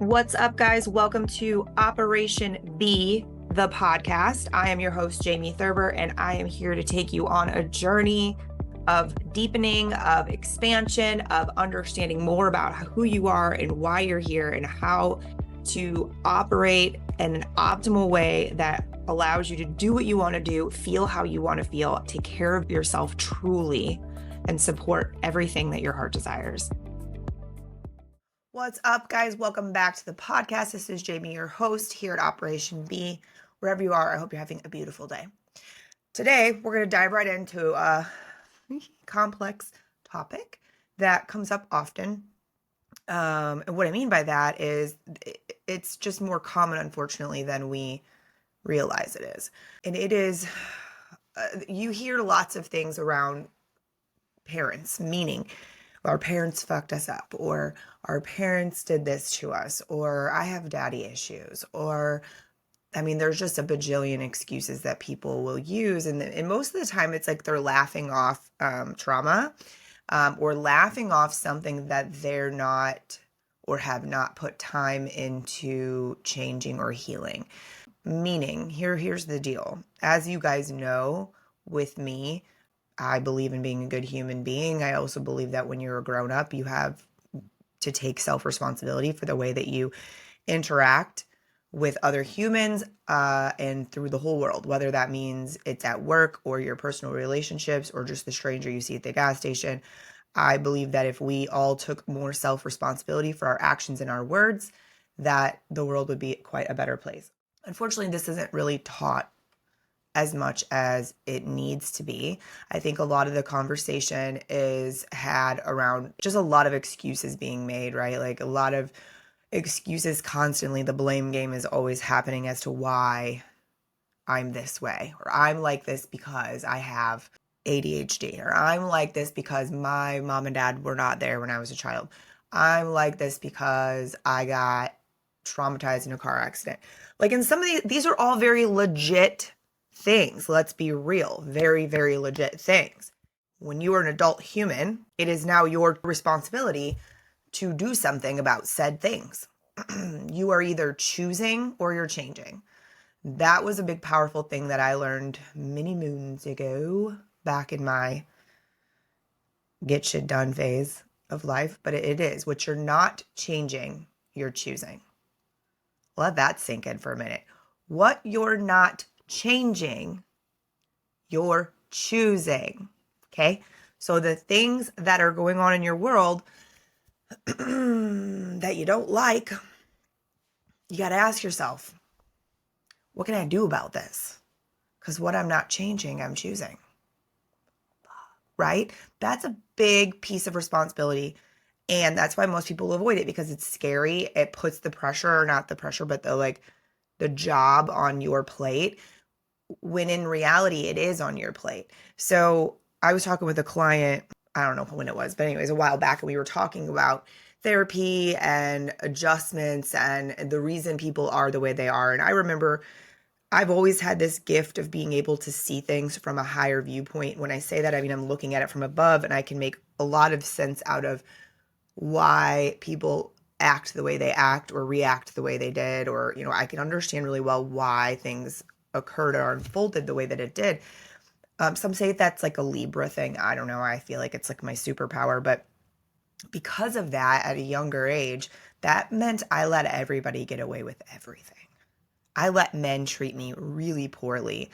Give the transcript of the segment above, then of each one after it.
What's up, guys? Welcome to Operation B, the podcast. I am your host, Jamie Thurber, and I am here to take you on a journey of deepening, of expansion, of understanding more about who you are and why you're here and how to operate in an optimal way that allows you to do what you want to do, feel how you want to feel, take care of yourself truly, and support everything that your heart desires. What's up, guys? Welcome back to the podcast. This is Jamie, your host here at Operation B. Wherever you are, I hope you're having a beautiful day. Today, we're going to dive right into a complex topic that comes up often. And what I mean by that is it's just more common, unfortunately, than we realize it is. And it is, you hear lots of things around parents, meaning our parents fucked us up, or our parents did this to us, or I have daddy issues, or there's just a bajillion excuses that people will use. And most of the time it's like they're laughing off trauma or laughing off something that they're not or have not put time into changing or healing. Meaning, here's the deal. As you guys know, with me, I believe in being a good human being. I also believe that when you're a grown up, you have to take self-responsibility for the way that you interact with other humans and through the whole world, whether that means it's at work or your personal relationships or just the stranger you see at the gas station. I believe that if we all took more self-responsibility for our actions and our words, that the world would be quite a better place. Unfortunately, this isn't really taught as much as it needs to be. I think a lot of the conversation is had around just a lot of excuses being made, right? Like a lot of excuses constantly. The blame game is always happening as to why I'm this way, or I'm like this because I have ADHD, or I'm like this because my mom and dad were not there when I was a child. I'm like this because I got traumatized in a car accident. Like, in some of these are all very legit things. Let's be real. Very, very legit things. When you are an adult human, it is now your responsibility to do something about said things. You are either choosing or you're changing. That was a big, powerful thing that I learned many moons ago, back in my get shit done phase of life. But it is what you're not changing, you're choosing. Let that sink in for a minute. What you're not changing, you're choosing. Okay? So the things that are going on in your world that you don't like, you got to ask yourself, what can I do about this? Because what I'm not changing, I'm choosing. Right? That's a big piece of responsibility. And that's why most people avoid it, because it's scary. It puts the pressure, or not the pressure, but the job on your plate, when in reality it is on your plate. So I was talking with a client, I don't know when it was, but anyways, a while back, and we were talking about therapy and adjustments and the reason people are the way they are. And I remember I've always had this gift of being able to see things from a higher viewpoint. When I say that, I mean, I'm looking at it from above, and I can make a lot of sense out of why people act the way they act or react the way they did, or, I can understand really well why things occurred or unfolded the way that it did. Some say that's like a Libra thing. I don't know. I feel like it's like my superpower, but because of that, at a younger age, that meant I let everybody get away with everything. I let men treat me really poorly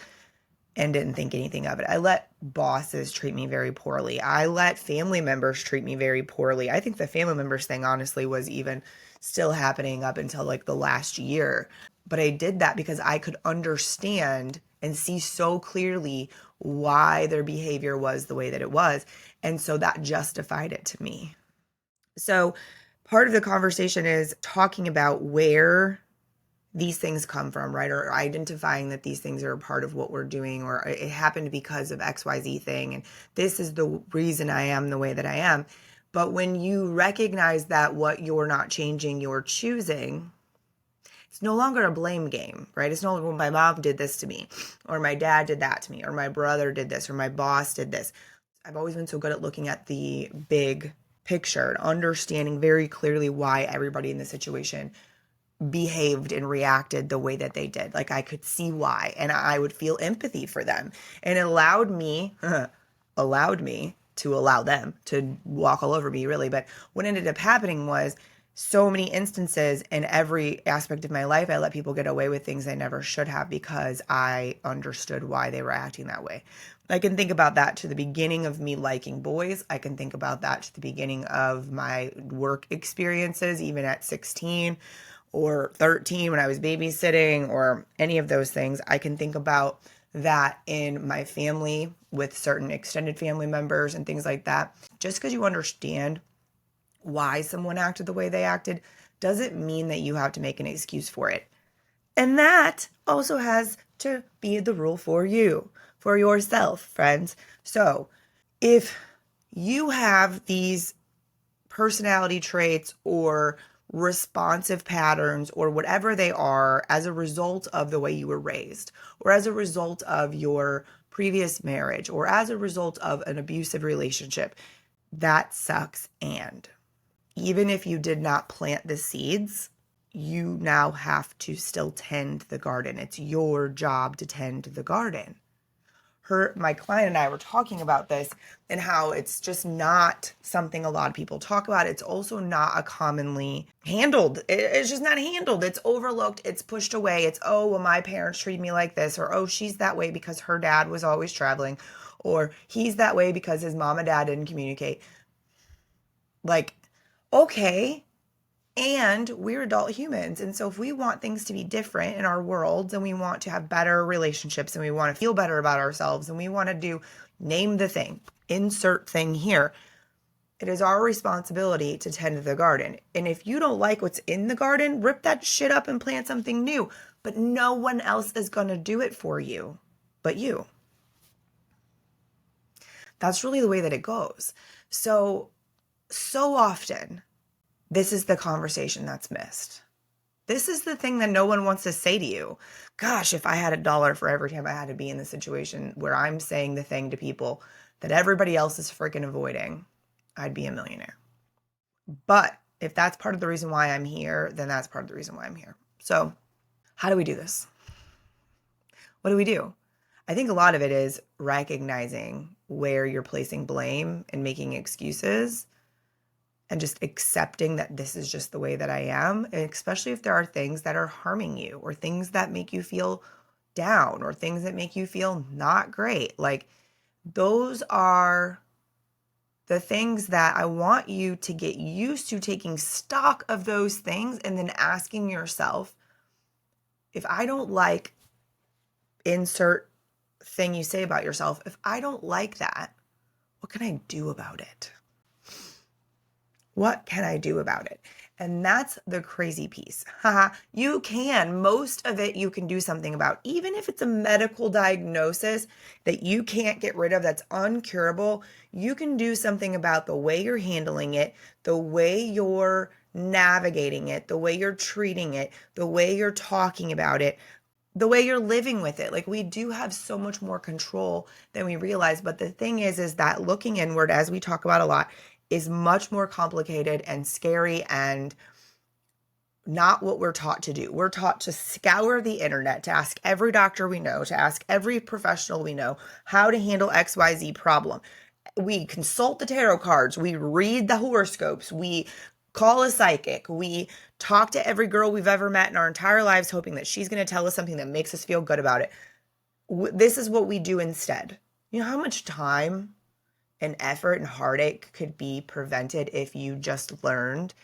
and didn't think anything of it. I let bosses treat me very poorly. I let family members treat me very poorly. I think the family members thing, honestly, was even still happening up until like the last year. But I did that because I could understand and see so clearly why their behavior was the way that it was. And so that justified it to me. So part of the conversation is talking about where these things come from, right? Or identifying that these things are a part of what we're doing, or it happened because of XYZ thing. And this is the reason I am the way that I am. But when you recognize that what you're not changing, you're choosing, it's no longer a blame game, right? It's no longer, well, my mom did this to me, or my dad did that to me, or my brother did this, or my boss did this. I've always been so good at looking at the big picture and understanding very clearly why everybody in the situation behaved and reacted the way that they did. Like, I could see why, and I would feel empathy for them. And it allowed me to allow them to walk all over me, really. But what ended up happening was, so many instances in every aspect of my life, I let people get away with things they never should have because I understood why they were acting that way. I can think about that to the beginning of me liking boys. I can think about that to the beginning of my work experiences, even at 16 or 13 when I was babysitting, or any of those things. I can think about that in my family with certain extended family members and things like that. Just because you understand why someone acted the way they acted doesn't mean that you have to make an excuse for it. And that also has to be the rule for you, for yourself, friends. So if you have these personality traits or responsive patterns or whatever they are as a result of the way you were raised, or as a result of your previous marriage, or as a result of an abusive relationship, that sucks. And even if you did not plant the seeds, you now have to still tend the garden. It's your job to tend the garden. My client and I were talking about this and how it's just not something a lot of people talk about. It's also not a commonly handled. It's just not handled. It's overlooked. It's pushed away. It's, oh, well, my parents treat me like this, or, oh, she's that way because her dad was always traveling, or he's that way because his mom and dad didn't communicate. Like, okay. And we're adult humans. And so if we want things to be different in our worlds, and we want to have better relationships, and we want to feel better about ourselves, and we want to do, name the thing, insert thing here, it is our responsibility to tend to the garden. And if you don't like what's in the garden, rip that shit up and plant something new. But no one else is going to do it for you but you. That's really the way that it goes. So often, this is the conversation that's missed. This is the thing that no one wants to say to you. Gosh, if I had $1 for every time I had to be in the situation where I'm saying the thing to people that everybody else is freaking avoiding, I'd be a millionaire. But if that's part of the reason why I'm here, then that's part of the reason why I'm here. So how do we do this? What do we do? I think a lot of it is recognizing where you're placing blame and making excuses, and just accepting that this is just the way that I am, and especially if there are things that are harming you, or things that make you feel down, or things that make you feel not great. Like, those are the things that I want you to get used to, taking stock of those things and then asking yourself, if I don't like insert thing you say about yourself, if I don't like that, what can I do about it? What can I do about it? And that's the crazy piece. You can. Most of it you can do something about. Even if it's a medical diagnosis that you can't get rid of, that's uncurable, you can do something about the way you're handling it, the way you're navigating it, the way you're treating it, the way you're talking about it, the way you're living with it. Like, we do have so much more control than we realize. But the thing is that looking inward, as we talk about a lot, is much more complicated and scary, and not what we're taught to do. We're taught to scour the internet, to ask every doctor we know, to ask every professional we know how to handle XYZ problem. We consult the tarot cards, we read the horoscopes, we call a psychic, we talk to every girl we've ever met in our entire lives, hoping that she's going to tell us something that makes us feel good about it. This is what we do instead. You know how much time and effort and heartache could be prevented if you just learned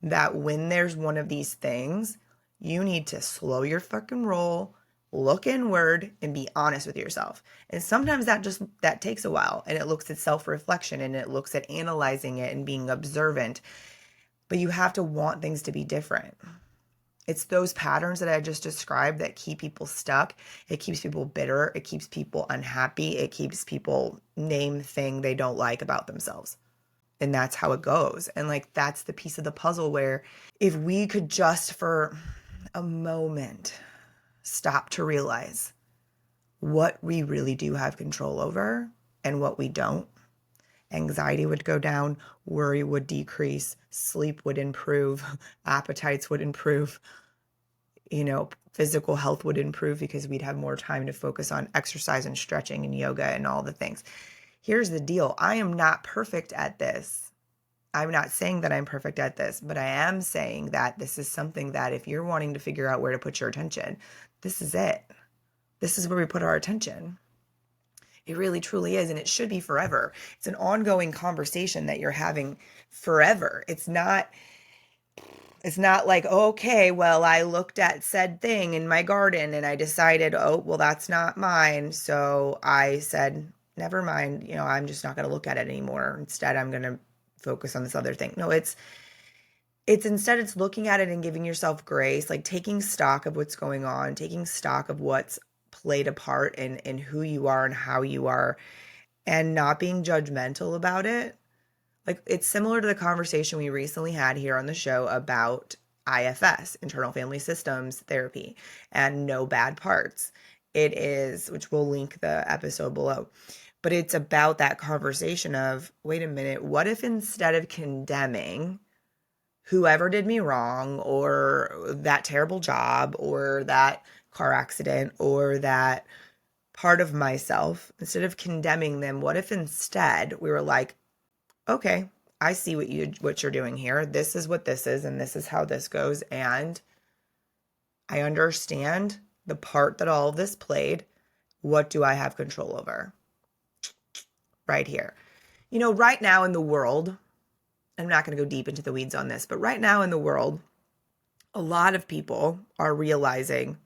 that when there's one of these things, you need to slow your fucking roll, look inward, and be honest with yourself. And sometimes that takes a while, and it looks at self-reflection, and it looks at analyzing it and being observant. But you have to want things to be different. It's those patterns that I just described that keep people stuck. It keeps people bitter. It keeps people unhappy. It keeps people name the thing they don't like about themselves. And that's how it goes. And like, that's the piece of the puzzle where if we could just for a moment stop to realize what we really do have control over and what we don't, anxiety would go down, worry would decrease, sleep would improve, appetites would improve, physical health would improve because we'd have more time to focus on exercise and stretching and yoga and all the things. Here's the deal. I am not perfect at this. I'm not saying that I'm perfect at this, but I am saying that this is something that if you're wanting to figure out where to put your attention, this is it. This is where we put our attention. It really, truly is. And it should be forever. It's an ongoing conversation that you're having forever. It's not like, okay, well, I looked at said thing in my garden and I decided, oh, well, that's not mine. So I said, never mind, I'm just not going to look at it anymore. Instead, I'm going to focus on this other thing. No, it's looking at it and giving yourself grace, like taking stock of what's going on, taking stock of what's played a part in who you are and how you are, and not being judgmental about it. Like, it's similar to the conversation we recently had here on the show about IFS, internal family systems therapy, and no bad parts. It is, which we'll link the episode below, but it's about that conversation of, wait a minute, what if instead of condemning whoever did me wrong, or that terrible job, or that car accident, or that part of myself, instead of condemning them, what if instead we were like, okay, I see what you're doing here. This is what this is, and this is how this goes, and I understand the part that all of this played. What do I have control over? Right here. Right now in the world, I'm not going to go deep into the weeds on this, but right now in the world, a lot of people are realizing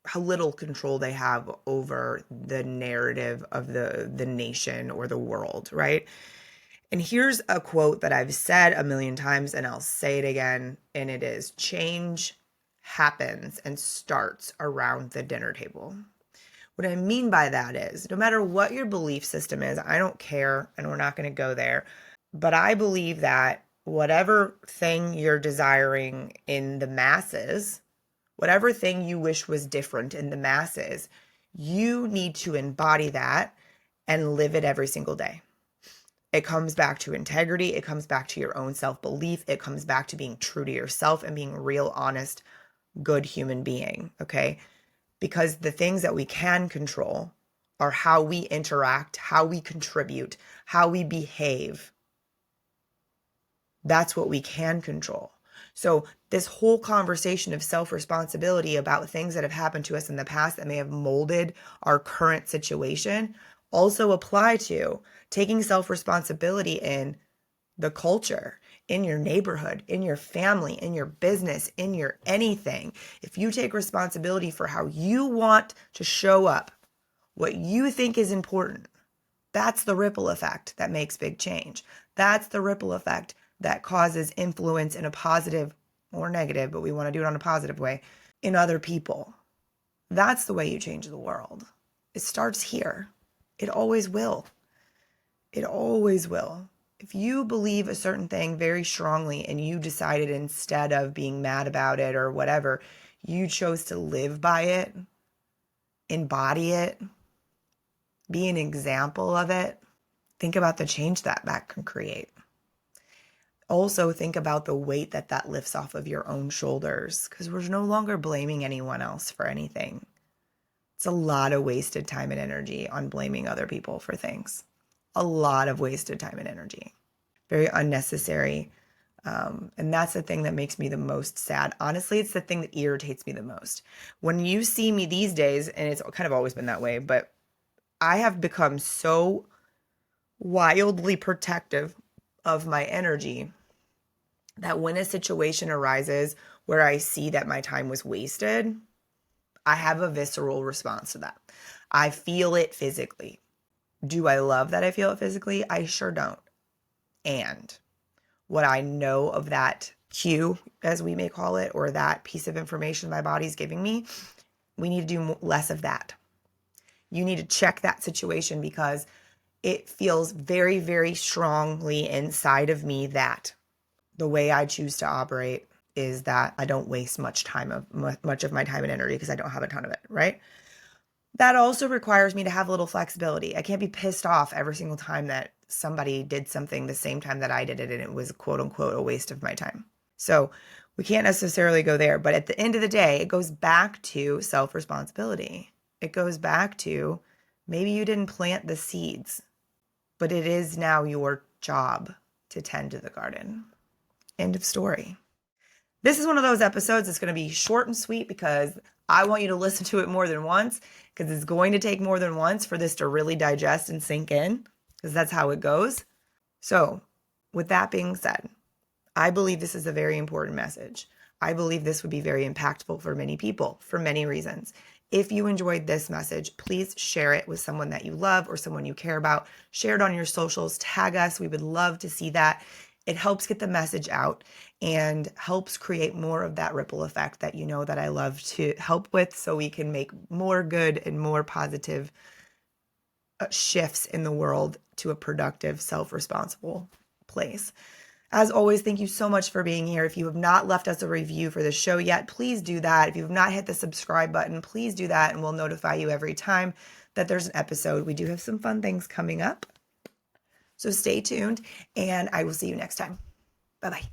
how little control they have over the narrative of the nation or the world, right? And here's a quote that I've said a million times, and I'll say it again, and it is, change happens and starts around the dinner table. What I mean by that is, no matter what your belief system is, I don't care, and we're not going to go there, but I believe that whatever thing you're desiring in the masses, whatever thing you wish was different in the masses, you need to embody that and live it every single day. It comes back to integrity. It comes back to your own self-belief. It comes back to being true to yourself and being a real, honest, good human being, okay? Because the things that we can control are how we interact, how we contribute, how we behave. That's what we can control. So this whole conversation of self-responsibility about things that have happened to us in the past that may have molded our current situation also apply to taking self-responsibility in the culture, in your neighborhood, in your family, in your business, in your anything. If you take responsibility for how you want to show up, what you think is important, that's the ripple effect that makes big change. That's the ripple effect that causes influence in a positive or negative, but we want to do it on a positive way, in other people. That's the way you change the world. It starts here. It always will. It always will. If you believe a certain thing very strongly and you decided instead of being mad about it or whatever, you chose to live by it, embody it, be an example of it, think about the change that can create. Also, think about the weight that lifts off of your own shoulders, because we're no longer blaming anyone else for anything. It's a lot of wasted time and energy on blaming other people for things. A lot of wasted time and energy. Very unnecessary. And that's the thing that makes me the most sad. Honestly, it's the thing that irritates me the most. When you see me these days, and it's kind of always been that way, but I have become so wildly protective of my energy that when a situation arises where I see that my time was wasted, I have a visceral response to that. I feel it physically. Do I love that I feel it physically? I sure don't. And what I know of that cue, as we may call it, or that piece of information my body's giving me, we need to do less of that. You need to check that situation because it feels very, very strongly inside of me that the way I choose to operate is that I don't waste much of my time and energy because I don't have a ton of it, right? That also requires me to have a little flexibility. I can't be pissed off every single time that somebody did something the same time that I did it and it was quote unquote a waste of my time. So we can't necessarily go there. But at the end of the day, it goes back to self-responsibility. It goes back to maybe you didn't plant the seeds, but it is now your job to tend to the garden. End of story. This is one of those episodes that's going to be short and sweet because I want you to listen to it more than once, because it's going to take more than once for this to really digest and sink in, because that's how it goes. So with that being said, I believe this is a very important message. I believe this would be very impactful for many people for many reasons. If you enjoyed this message, please share it with someone that you love or someone you care about. Share it on your socials, tag us. We would love to see that. It helps get the message out and helps create more of that ripple effect that you know that I love to help with, so we can make more good and more positive shifts in the world to a productive, self-responsible place. As always, thank you so much for being here. If you have not left us a review for the show yet, please do that. If you have not hit the subscribe button, please do that, and we'll notify you every time that there's an episode. We do have some fun things coming up. So stay tuned, and I will see you next time. Bye-bye.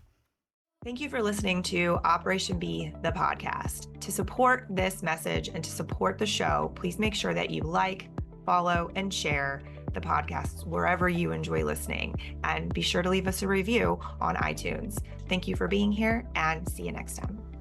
Thank you for listening to Operation B, the podcast. To support this message and to support the show, please make sure that you like, follow, and share the podcast wherever you enjoy listening. And be sure to leave us a review on iTunes. Thank you for being here, and see you next time.